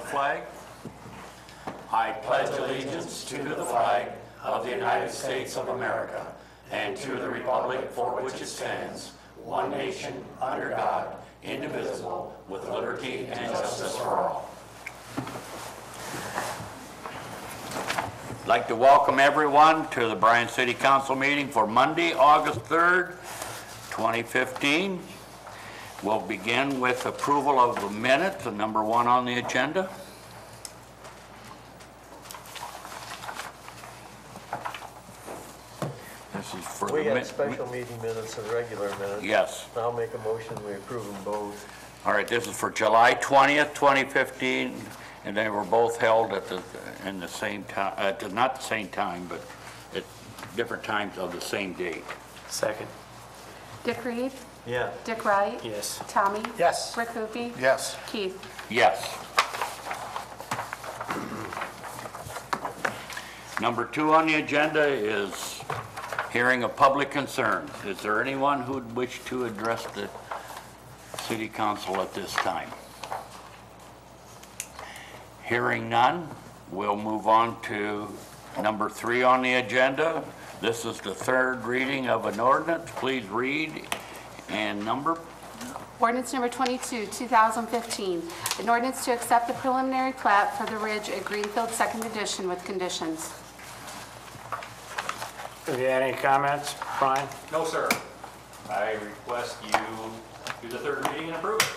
flag. I pledge allegiance to the flag of the United States of America and to the republic for which it stands, one nation, under God, indivisible, with liberty and justice for all. I'd like to welcome everyone to the Bryan City Council meeting for Monday, August 3rd, 2015. We'll begin with approval of the minutes, number 1 on the agenda. This is for we got special meeting minutes and regular minutes. Yes. I'll make a motion we approve them both. All right, this is for July 20th, 2015, and they were both held at in the same time, not the same time, but at different times of the same date. Second. Dick Reed? Yeah. Dick Wright? Yes. Tommy? Yes. Rick Hoopie? Yes. Keith? Yes. Number 2 on the agenda is hearing of public concern. Is there anyone who would wish to address the City Council at this time? Hearing none, we'll move on to number 3 on the agenda. This is the 3rd reading of an ordinance. Please read and number. Ordinance number 22, 2015. An ordinance to accept the preliminary plat for the Ridge at Greenfield 2nd Edition with conditions. Have you had any comments, Bryan? No, sir. I request you do the 3rd reading and approve it.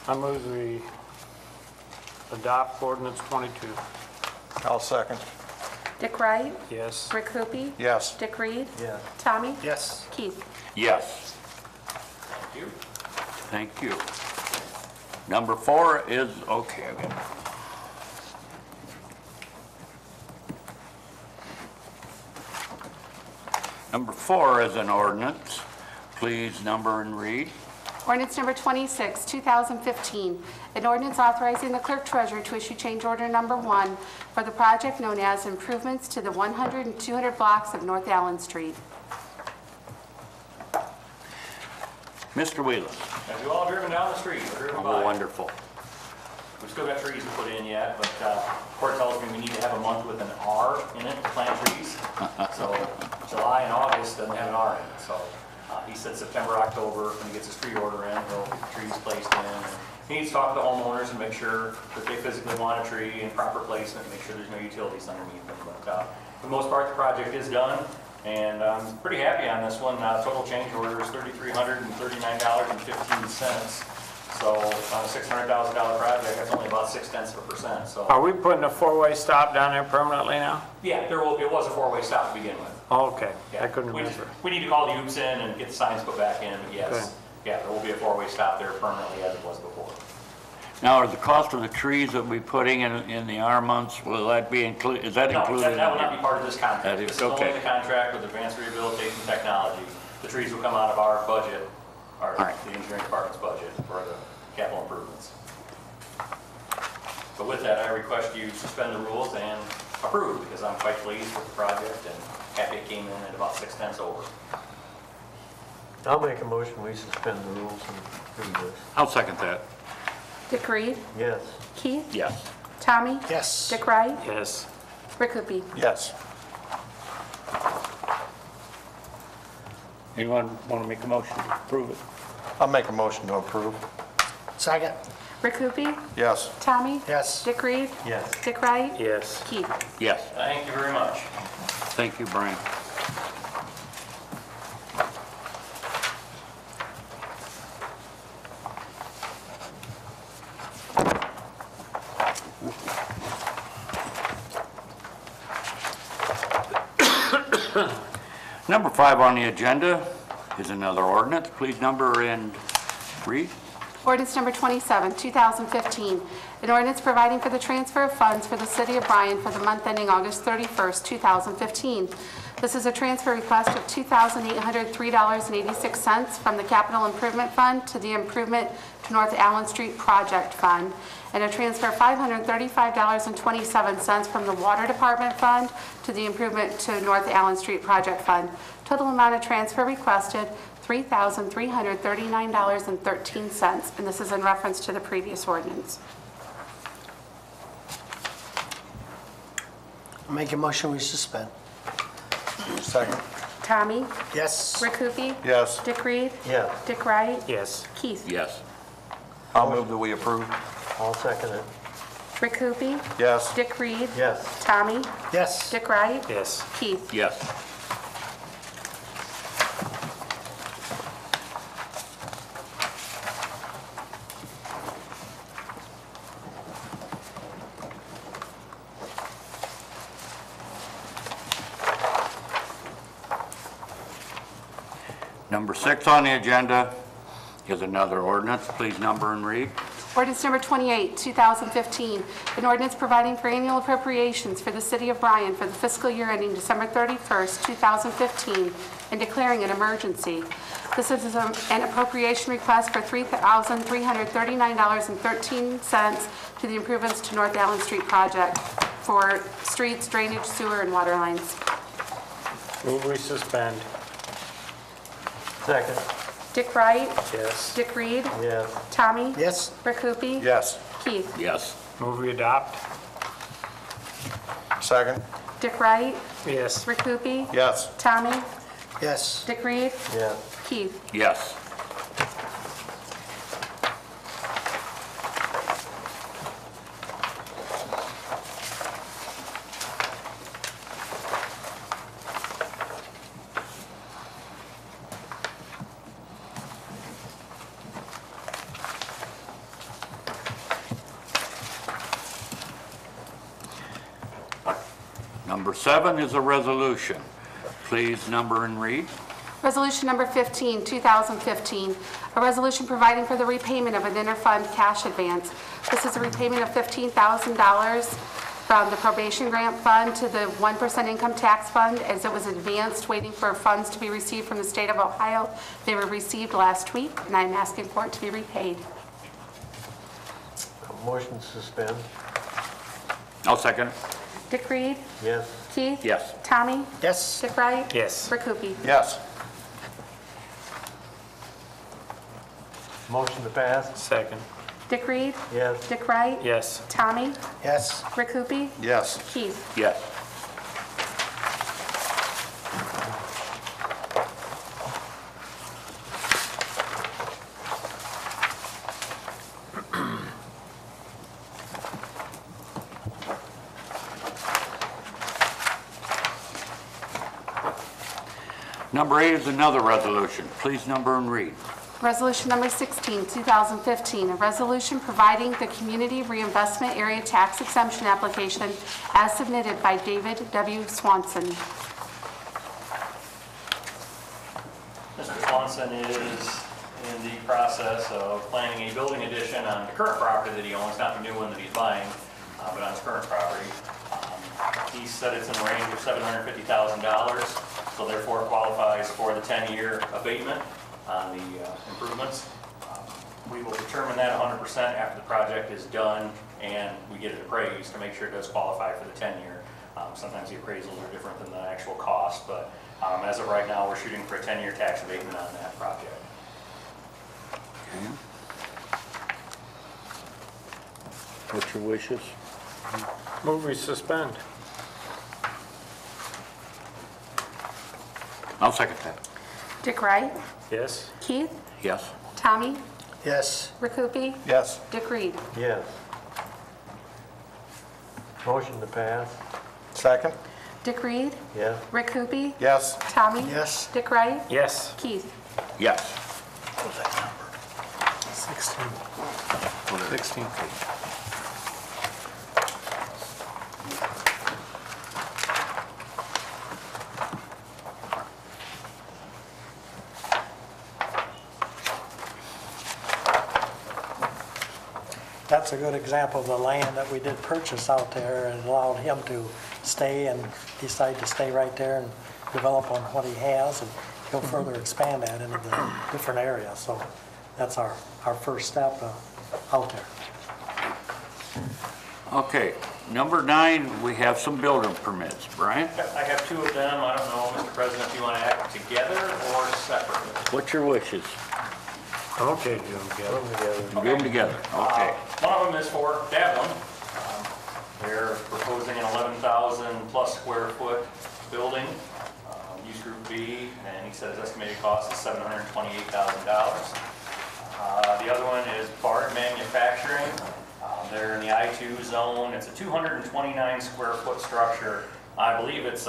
I move we adopt ordinance 22. I'll second. Dick Wright? Yes. Rick Hoopie? Yes. Dick Reed? Yeah. Tommy? Yes. Keith? Yes. Thank you. Thank you. Number 4 is, okay, again. Number 4 is an ordinance. Please number and read. Ordinance number 26, 2015. An ordinance authorizing the clerk treasurer to issue change order number 1 for the project known as improvements to the 100 and 200 blocks of North Allen Street. Mr. Wheeler. Have you all driven down the street or driven by? Oh, wonderful. We've still got trees to put in yet, but court tells me we need to have a month with an R in it to plant trees. So July and August doesn't have an R in it. So he said September, October, when he gets his tree order in, he'll get the trees placed in. And he needs to talk to the homeowners and make sure that they physically want a tree in proper placement, make sure there's no utilities underneath them. But for the most part, the project is done. And I'm pretty happy on this one. Total change order is $3,339.15. So on a $600,000 project, that's only about 0.6%. So Are we putting a 4-way stop down there permanently now? yeah, it was a 4-way stop to begin with. Oh, okay. Yeah. I couldn't We remember. need to call the Oops in and get the signs put back in. But yes, Okay. yeah, there will be a 4-way stop there permanently as it was before. Now, are the cost of the trees that we're putting in the R months, will that be included? Is that No, included? that will not be part of this contract. That is- This is okay. only the contract with Advanced Rehabilitation Technology. The trees will come out of our budget, or All right. the engineering department's budget for the capital improvements. So with that, I request you suspend the rules and approve, because I'm quite pleased with the project and happy it came in at about 0.6 over. I'll make a motion we suspend the rules and approve this. I'll second that. Dick Reed? Yes. Keith? Yes. Tommy? Yes. Dick Wright? Yes. Rick Hoopie? Yes. Anyone want to make a motion to approve it? I'll make a motion to approve. Second. Rick Hoopie? Yes. Tommy? Yes. Dick Reed? Yes. Dick Wright? Yes. Keith? Yes. Thank you very much. Thank you, Brian. Number 5 on the agenda is another ordinance. Please number and read. Ordinance number 27, 2015. An ordinance providing for the transfer of funds for the City of Bryan for the month ending August 31st, 2015. This is a transfer request of $2,803.86 from the Capital Improvement Fund to the Improvement to North Allen Street Project Fund, and a transfer of $535.27 from the Water Department Fund to the Improvement to North Allen Street Project Fund. Total amount of transfer requested, $3,339.13, and this is in reference to the previous ordinance. Make a motion, we suspend. Second. Tommy? Yes. Rick Hoopie? Yes. Dick Reed? Yes. Dick Wright? Yes. Keith? Yes. I'll move that we approve. I'll second it. Rick Hoopie? Yes. Dick Reed? Yes. Tommy? Yes. Dick Wright? Yes. Keith? Yes. Number 6 on the agenda is another ordinance. Please number and read. Ordinance number 28, 2015, an ordinance providing for annual appropriations for the city of Bryan for the fiscal year ending December 31st, 2015, and declaring an emergency. This is an appropriation request for $3,339.13 to the improvements to North Allen Street project for streets, drainage, sewer, and water lines. Move we suspend. Second. Dick Wright? Yes. Dick Reed? Yes. Tommy? Yes. Rick Hoopie? Yes. Keith? Yes. Move we adopt. Second. Dick Wright? Yes. Rick Hoopie? Yes. Tommy? Yes. Dick Reed? Yes. Keith? Yes. Number 7 is a resolution. Please number and read. Resolution number 15, 2015, a resolution providing for the repayment of an interfund cash advance. This is a repayment of $15,000 from the probation grant fund to the 1% income tax fund as it was advanced, waiting for funds to be received from the state of Ohio. They were received last week, and I'm asking for it to be repaid. Motion to suspend. I'll second. Dick Reed? Yes. Keith? Yes. Tommy? Yes. Dick Wright? Yes. Rick Hoopie? Yes. Motion to pass. Second. Dick Reed? Yes. Dick Wright? Yes. Tommy? Yes. Rick Hoopie? Yes. Keith? Yes. Number 8 is another resolution. Please number and read. Resolution number 16, 2015, a resolution providing the Community Reinvestment Area Tax Exemption application as submitted by David W. Swanson. Mr. Swanson is in the process of planning a building addition on the current property that he owns, not the new one that he's buying, but on his current property. He said it's in the range of $750,000, so therefore qualifies for the 10-year abatement on the improvements. We will determine that 100% after the project is done and we get it appraised to make sure it does qualify for the 10-year. Sometimes the appraisals are different than the actual cost, but as of right now, we're shooting for a 10-year tax abatement on that project. Okay. What's your wishes? Move we suspend. I'll second that. Dick Wright? Yes. Keith? Yes. Tommy? Yes. Rick Hoopie? Yes. Dick Reed? Yes. Motion to pass. Second. Dick Reed? Yes. Rick Hoopie? Yes. Tommy? Yes. Dick Wright? Yes. Keith? Yes. 16. 16. That's a good example of the land that we did purchase out there, and allowed him to stay and decide to stay right there and develop on what he has, and he'll further expand that into the different areas. So that's our first step out there. Okay. Number 9, we have some building permits. Brian? I have 2 of them. I don't know, Mr. President, if you want to act together or separately. What's your wishes? Okay, Jim. Put them together. Do them together. Okay. One of them is for Devlin. They're proposing an 11,000 plus square foot building, use group B, and he said his estimated cost is $728,000. The other one is Bart Manufacturing. They're in the I-2 zone. It's a 229 square foot structure. I believe it's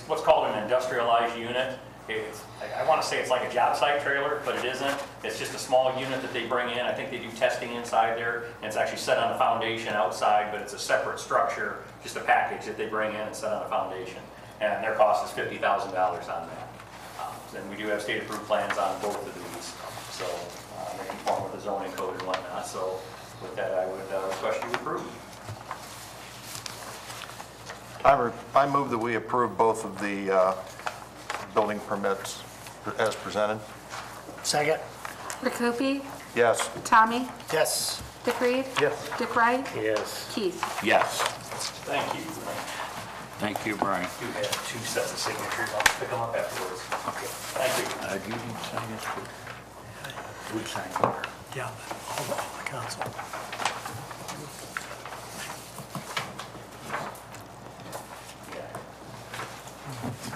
what's called an industrialized unit. I want to say it's like a job site trailer, but it isn't. It's just a small unit that they bring in. I think they do testing inside there, and it's actually set on a foundation outside, but it's a separate structure, just a package that they bring in and set on a foundation. And their cost is $50,000 on that. And we do have state-approved plans on both of these, so they conform with the zoning code and whatnot. So with that, I would request you approve. I move that we approve both of the building permits as presented. Second? Rick Hoopie? Yes. Tommy? Yes. Dick Reed? Yes. Dick Wright? Yes. Keith? Yes. Thank you. Thank you, Brian. You have 2 sets of signatures. I'll pick them up afterwards. Okay. Thank you. You need to sign this too. We sign here. Yeah, all the council.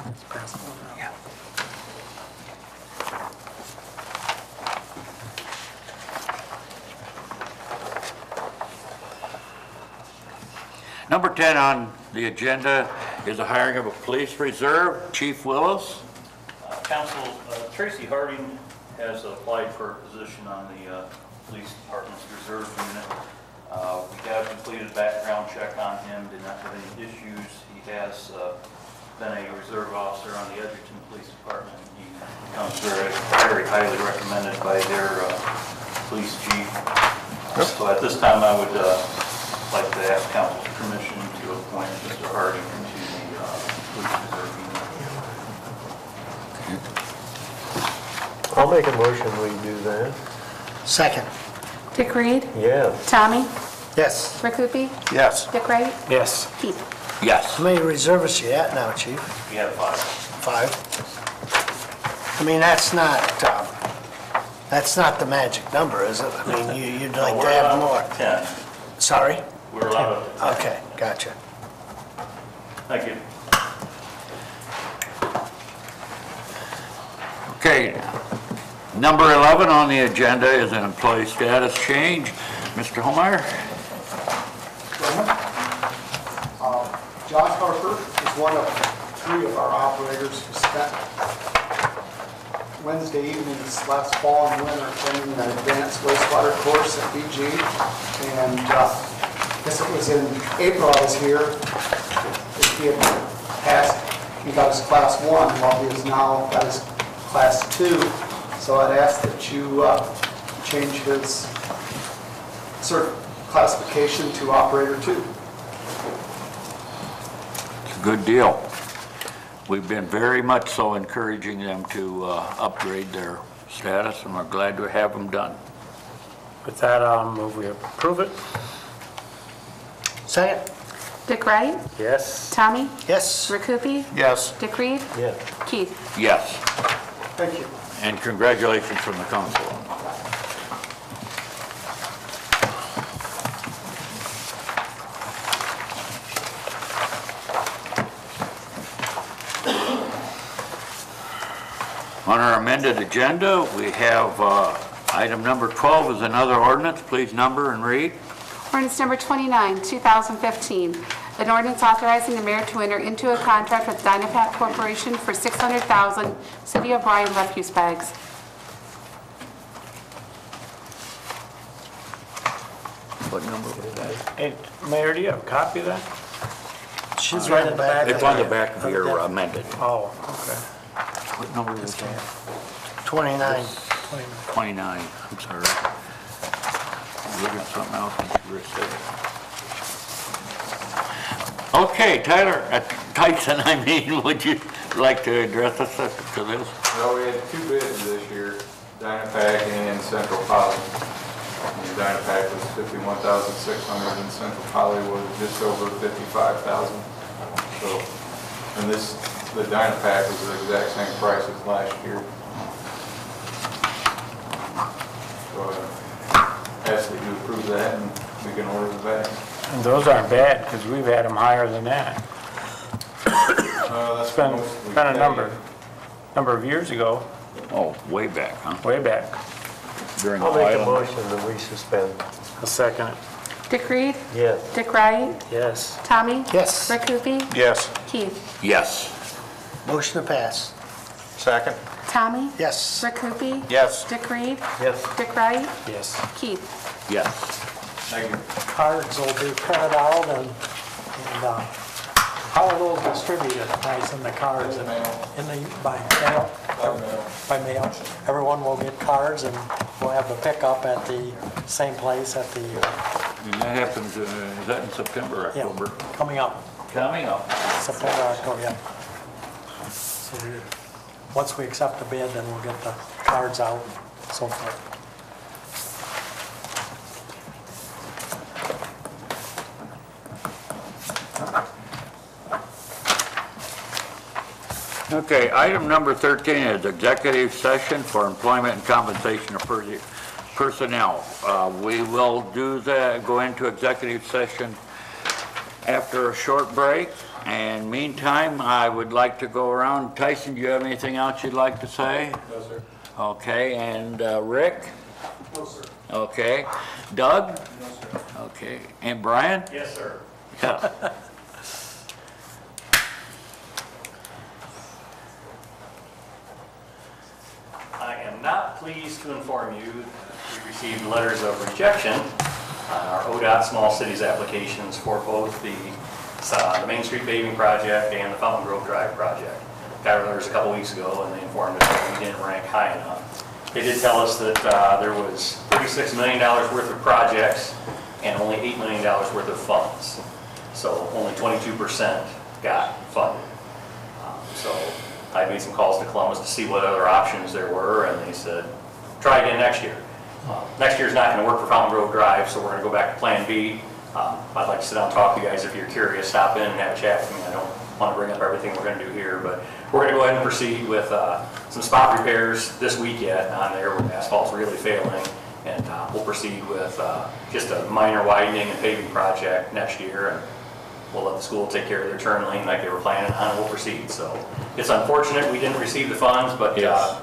Let's pass one out. Number 10 on the agenda is the hiring of a police reserve. Chief Willis. Council, Tracy Harding has applied for a position on the police department's reserve unit. We have completed a background check on him, did not have any issues. He has been a reserve officer on the Edgerton Police Department. He becomes very highly recommended by their police chief. So at this time, I would like to ask council's permission to appoint Mr. Harding to the police reserve unit. I'll make a motion we do that. Second? Dick Reed? Yes. Tommy? Yes. Rick Hoopie? Yes. Dick Wright? Yes. Keith? Yes. How many reservists you at now, chief? We have 5. 5? I mean, that's not the magic number, is it? I mean, you'd like to We're have allowed more. 10. Sorry? We're allowed up to 10. Okay, gotcha. Thank you. Okay. Number 11 on the agenda is an employee status change. Mr. Holmeyer? Josh Harper is one of 3 of our operators who spent Wednesday evenings last fall and winter attending an advanced wastewater course at BG. And I guess it was in April I was here. He had passed, he got his class 1 while he has now got his class 2. So I'd ask that you change his classification to operator 2. It's a good deal. We've been very much so encouraging them to upgrade their status, and we're glad to have them done. With that, I'll move we approve it. Second? Dick Wright? Yes. Tommy? Yes. Rick Hoopie? Yes. Dick Reed? Yes. Keith? Yes. Thank you. And congratulations from the council. On our amended agenda, we have item number 12 is another ordinance. Please number and read. Ordinance number 29, 2015. An ordinance authorizing the mayor to enter into a contract with Dynapack Corporation for 600,000 City of Bryan refuse bags. What number was that? Hey, Mayor, do you have a copy of that? She's right in the back. It's on the back of your amended. Oh, okay. What number was that? 29. 29, I'm sorry. Looking at something else. Okay, Tyson, would you like to address us to this? Well, we had 2 bids this year, Dynapack and Central Poly. And Dynapack was $51,600 and Central Poly was just over $55,000. So, and the Dynapack was the exact same price as last year. So, ask that you approve that and we can order the bags. And those aren't bad, because we've had them higher than that. That's It's been mostly a paid. number of years ago, Oh, way back, huh? way back. During the I'll make a island. motion that we suspend. A second. Dick Reed? Yes. Dick Wright? Yes. Tommy? Yes. Rick Hoopie? Yes. Keith? Yes. Motion to pass. Second? Tommy? Yes. Rick Hoopie? Yes. Dick Reed? Yes. Dick Wright? Yes. Keith? Yes. Thank you. Cards will be printed out and how are those distributed, Tyson, the cards? In the mail. By mail? By mail. By mail. Everyone will get cards and we'll have the pickup at the same place at the, And that happens, is that in September, yeah, October? coming up, Coming up. September, October, yeah. So once we accept the bid, then we'll get the cards out and so forth. Okay, item number 13 is executive session for employment and compensation of personnel. We will do that, go into executive session after a short break. And meantime, I would like to go around. Tyson, do you have anything else you'd like to say? No, sir. Okay, and Rick? No, sir. Okay. Doug? No, sir. Okay. And Bryan? Yes, sir. Yeah. I am not pleased to inform you that we received letters of rejection on our ODOT Small Cities applications for both the Main Street paving project and the Fountain Grove Drive project. Got our letters a couple weeks ago and they informed us that we didn't rank high enough. They did tell us that there was $36 million worth of projects and only $8 million worth of funds. So only 22% got funded. So I made some calls to Columbus to see what other options there were, and they said, try again next year. Next year's not going to work for Fountain Grove Drive, so we're going to go back to Plan B. I'd like to sit down and talk to you guys if you're curious. Stop in and have a chat with me. I don't want to bring up everything we're going to do here, but we're going to go ahead and proceed with some spot repairs this week yet on there where the asphalt's really failing, and we'll proceed with just a minor widening and paving project next year. And we'll let the school take care of their turn lane like they were planning on, and we'll proceed. So it's unfortunate we didn't receive the funds, but Yes.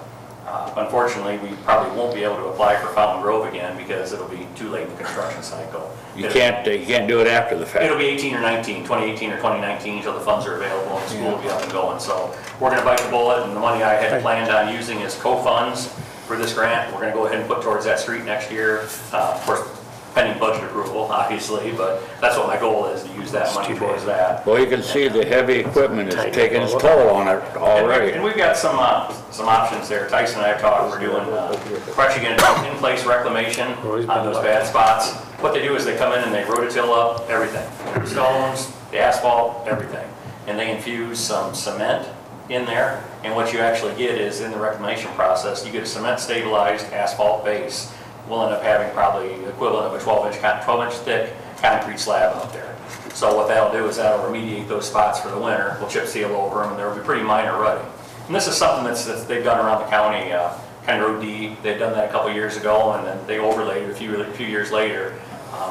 Unfortunately, we probably won't be able to apply for Fountain Grove again because it'll be too late in the construction cycle. You can't do it after the fact. It'll be 18 or 19, 2018 or 2019 until the funds are available and the school will be up and going. So we're going to bite the bullet, and the money I had planned on using as co-funds for this grant, we're going to go ahead and put towards that street next year. Of course, pending budget approval, obviously, but that's what my goal is, to use that money towards that. Well, you can see the heavy equipment is taking its toll on it already. And we've got some options there. Tyson and I have talked, we're doing, we're actually going to do in-place reclamation on those bad spots. What they do is they come in and they rototill up everything. The stones, the asphalt, everything. And they infuse some cement in there. And what you actually get is, in the reclamation process, you get a cement stabilized asphalt base. We'll end up having probably the equivalent of a 12-inch thick concrete slab out there. So what that'll do is that'll remediate those spots for the winter. We'll chip seal over them, and there'll be pretty minor rutting. And this is something that's they've done around the county, County Road D. They've done that a couple years ago, and then they overlaid it a few years later.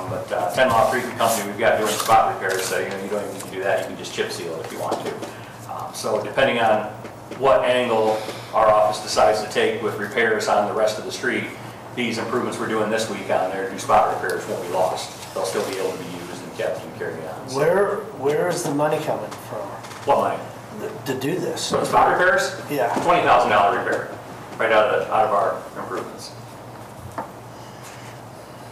But 10 Mile Creek, the company we've got doing spot repairs, so you don't even need to do that. You can just chip seal it if you want to. So depending on what angle our office decides to take with repairs on the rest of the street, these improvements we're doing this week on there to do spot repairs won't be lost. They'll still be able to be used and kept and carried on. So, Where is the money coming from what money? to do this? So spot repairs? Yeah. $20,000 repair, right out of our improvements.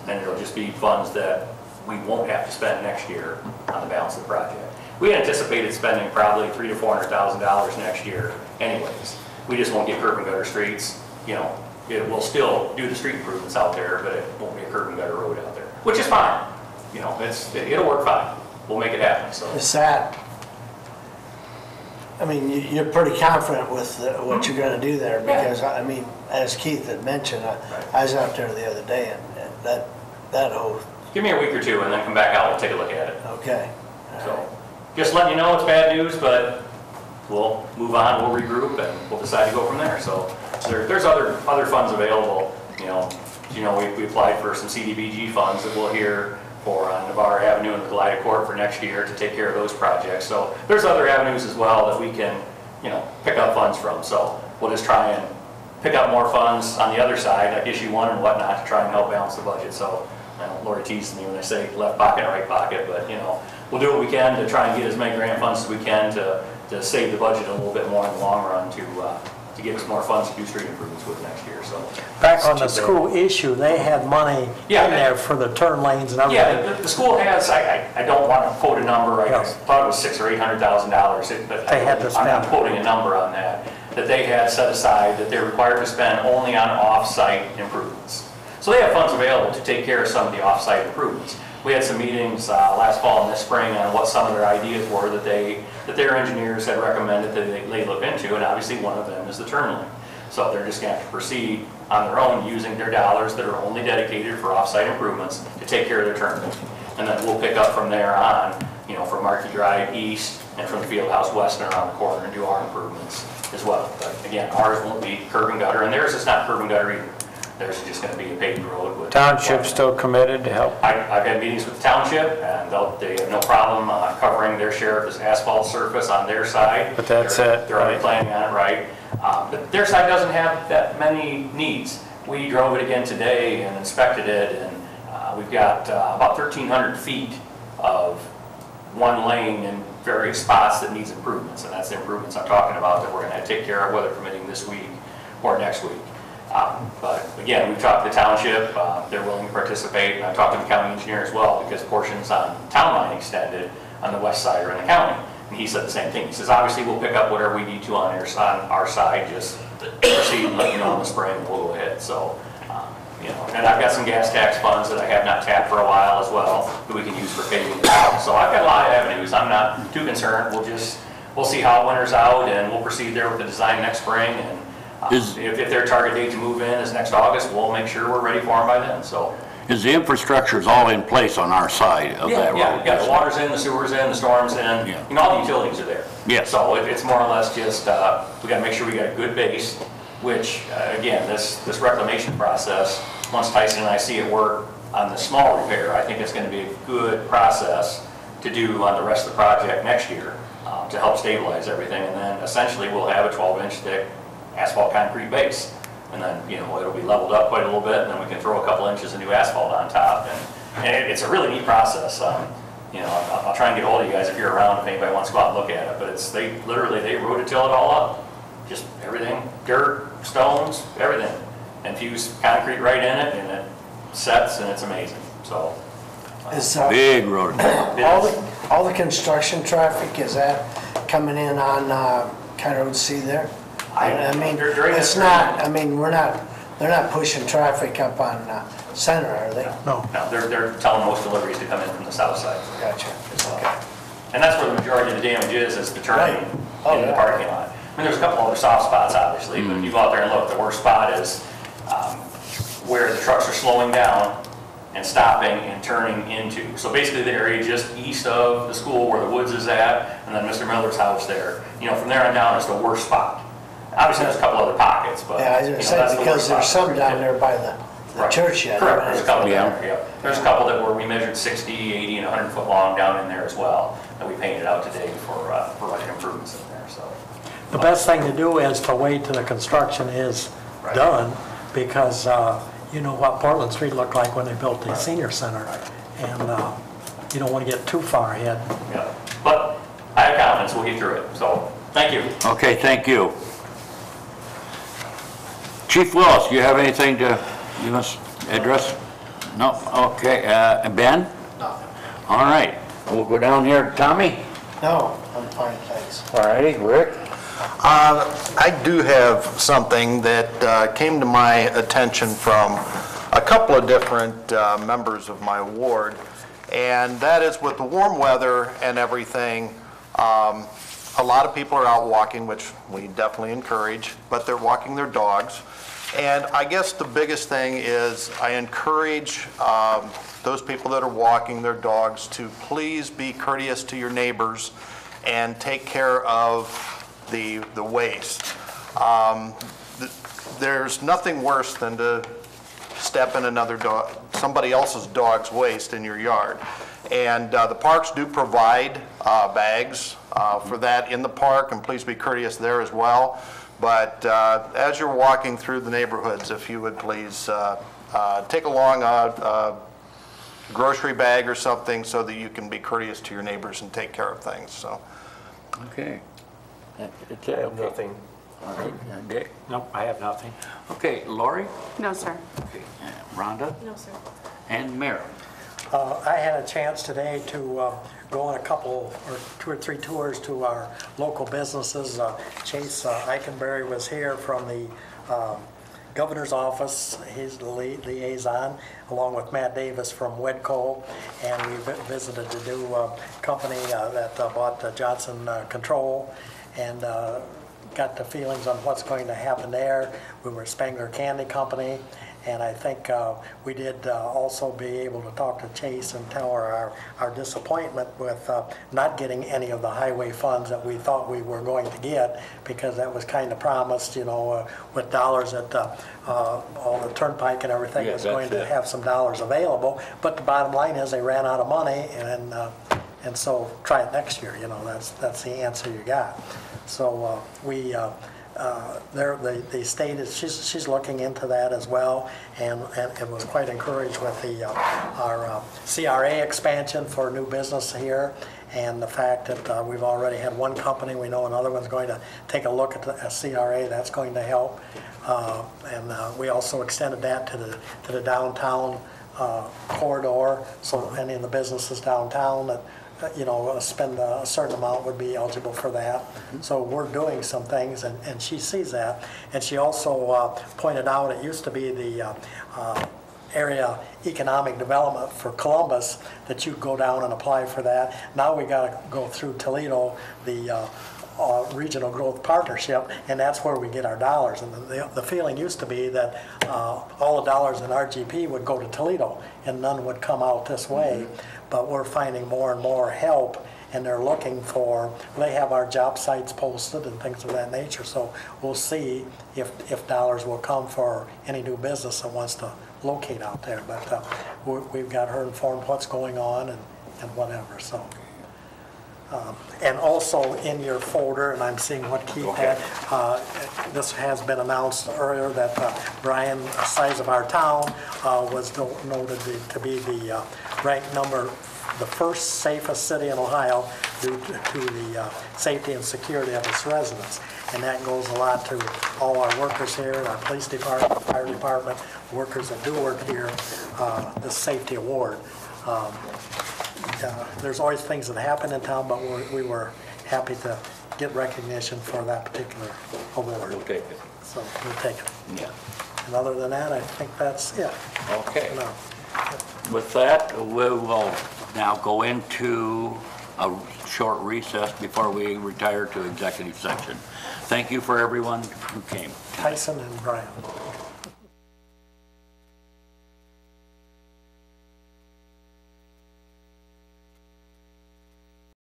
And it'll just be funds that we won't have to spend next year on the balance of the project. We anticipated spending probably $300,000 to $400,000 next year anyways. We just won't get curb and gutter streets, you know. It will still do the street improvements out there, but it won't be a curb and gutter road out there, which is fine. You know, it'll work fine. We'll make it happen, so. Is that, I mean, you're pretty confident with what you're going to do there, because, I mean, as Keith had mentioned, I was out there the other day, and that whole, Give me a week or two and then come back out and take a look at it. okay. So, just letting you know it's bad news, but we'll move on, we'll regroup, and we'll decide to go from there. So there's other funds available. You know, we applied for some CDBG funds that we'll hear for Navarre Avenue and the Glida Court for next year to take care of those projects. So there's other avenues as well that we can, pick up funds from. So we'll just try and pick up more funds on the other side, like issue 1 and whatnot, to try and help balance the budget. So Lori teases me when I say left pocket and right pocket, but we'll do what we can to try and get as many grant funds as we can to save the budget a little bit more in the long run to give us more funds to do street improvements with next year. So Back on the school issue, they had money in there for the turn lanes and everything. yeah, the school has. I don't want to quote a number. I thought it was $600,000 or $800,000. But They had to spend. I'm not quoting a number on that they had set aside that they're required to spend only on off-site improvements. So they have funds available to take care of some of the off-site improvements. We had some meetings last fall and this spring on what some of their ideas were that their engineers had recommended that they look into, and obviously one of them is the turn lane. So they're just going to have to proceed on their own using their dollars that are only dedicated for off-site improvements to take care of their turn lane. And then we'll pick up from there on, from Markey Drive east and from the Fieldhouse west and around the corner and do our improvements as well. But again, ours won't be curb and gutter, and theirs is not curb and gutter either. There's just going to be a paved road. With Township still committed to help? I've had meetings with the township, and they have no problem covering their share of this asphalt surface on their side. But that's it. They're already planning on it, right? But their side doesn't have that many needs. We drove it again today and inspected it, and we've got about 1,300 feet of one lane in various spots that needs improvements, and that's the improvements I'm talking about that we're going to take care of, weather permitting, this week or next week. But again, we've talked to the township, they're willing to participate, and I've talked to the county engineer as well, because portions on town line extended on the west side are in the county. And he said the same thing. He says, obviously, we'll pick up whatever we need to on our side, just proceed and let you know in the spring, and we'll go ahead. So, and I've got some gas tax funds that I have not tapped for a while as well, that we can use for paving. So I've got a lot of avenues. I'm not too concerned. We'll see how it winters out, and we'll proceed there with the design next spring. And if their target date to move in is next August, we'll make sure we're ready for them by then. So. Is the infrastructure all in place on our side of that road? Yeah, the water's in, the sewer's in, the storm's in, all the utilities are there. Yeah. So it's more or less just, we gotta make sure we got a good base, which, again, this reclamation process, once Tyson and I see it work on the small repair, I think it's gonna be a good process to do on the rest of the project next year, to help stabilize everything, and then essentially we'll have a 12-inch thick asphalt concrete base. And then, it'll be leveled up quite a little bit, and then we can throw a couple inches of new asphalt on top. And it's a really neat process. I'll try and get hold of you guys if you're around, if anybody wants to go out and look at it. But they rototill it all up. Just everything, dirt, stones, everything. And fuse concrete right in it, and it sets, and it's amazing. So. Is Big road. all the construction traffic, is that coming in on County Road C there? I mean, it's not, they're not pushing traffic up on Center, are they? No. No, they're telling most deliveries to come in from the south side. Gotcha. Okay. And that's where the majority of the damage is the turning in the parking lot. I mean, there's a couple other soft spots, obviously, but if you go out there and look, the worst spot is where the trucks are slowing down and stopping and turning into. So basically the area just east of the school where the woods is at, and then Mr. Miller's house there. From there on down is the worst spot. Obviously, there's a couple other pockets, but Yeah, I was gonna say, because there's some down there by the church yet. Correct, there's a couple down there, yeah. There's a couple that we measured 60, 80, and 100 foot long down in there as well, that we painted out today for like improvements in there, so. The best thing to do is to wait till the construction is done, because you know what Portland Street looked like when they built the senior center. And you don't want to get too far ahead. Yeah, but I have confidence we'll get through it, so thank you. Okay, thank you. Chief Willis, do you have anything to give us address? No? Okay. Ben? Nothing. All right. We'll go down here. Tommy? No, I'm fine, thanks. All righty. Rick? I do have something that came to my attention from a couple of different members of my ward, and that is with the warm weather and everything, a lot of people are out walking, which we definitely encourage, but they're walking their dogs. And I guess the biggest thing is I encourage those people that are walking their dogs to please be courteous to your neighbors and take care of the waste. There's nothing worse than to step in somebody else's dog's waste in your yard. And the parks do provide bags for that in the park, and please be courteous there as well. But as you're walking through the neighborhoods, if you would please take along a grocery bag or something so that you can be courteous to your neighbors and take care of things, so. Okay. It's I have okay. nothing. All right, Dick? Nope, I have nothing. Okay, Lori? No, sir. Okay, Rhonda? No, sir. And Mary? I had a chance today to go on a couple, or 2 or 3 tours to our local businesses. Chase Eikenberry was here from the governor's office. He's the liaison, along with Matt Davis from Wedco. And we visited the new company that bought Johnson Control, and got the feelings on what's going to happen there. We were Spangler Candy Company. And I think we did also be able to talk to Chase and tell her our disappointment with not getting any of the highway funds that we thought we were going to get, because that was kind of promised, you know, with dollars at all the turnpike and everything Yeah, was going to that's it. have some dollars available. But the bottom line is they ran out of money, and so try it next year, you know, that's the answer you got. So the state is, she's looking into that as well, and it was quite encouraged with our CRA expansion for new business here, and the fact that we've already had one company, we know another one's going to take a look at the CRA. That's going to help, and we also extended that to the downtown corridor, so any of the businesses downtown that you know, spend a certain amount would be eligible for that. So we're doing some things, and she sees that. And she also pointed out it used to be the area economic development for Columbus, that you go down and apply for that. Now we got to go through Toledo, the regional growth partnership, and that's where we get our dollars. And the feeling used to be that all the dollars in RGP would go to Toledo and none would come out this way. But we're finding more and more help, and they're looking for, they have our job sites posted and things of that nature, so we'll see if dollars will come for any new business that wants to locate out there. But we've got her informed what's going on and whatever, so. And also in your folder, and I'm seeing what Keith had, this has been announced earlier that Bryan, the size of our town, was noted to be the ranked the first safest city in Ohio due to the safety and security of its residents. And that goes a lot to all our workers here, our police department, fire department, workers that do work here, the safety award. There's always things that happen in town, but we were happy to get recognition for that particular award. We'll take it. So we'll take it. Yeah. And other than that, I think that's it. Okay. No. With that, we will now go into a short recess before we retire to executive section. Thank you for everyone who came. Tyson and Bryan.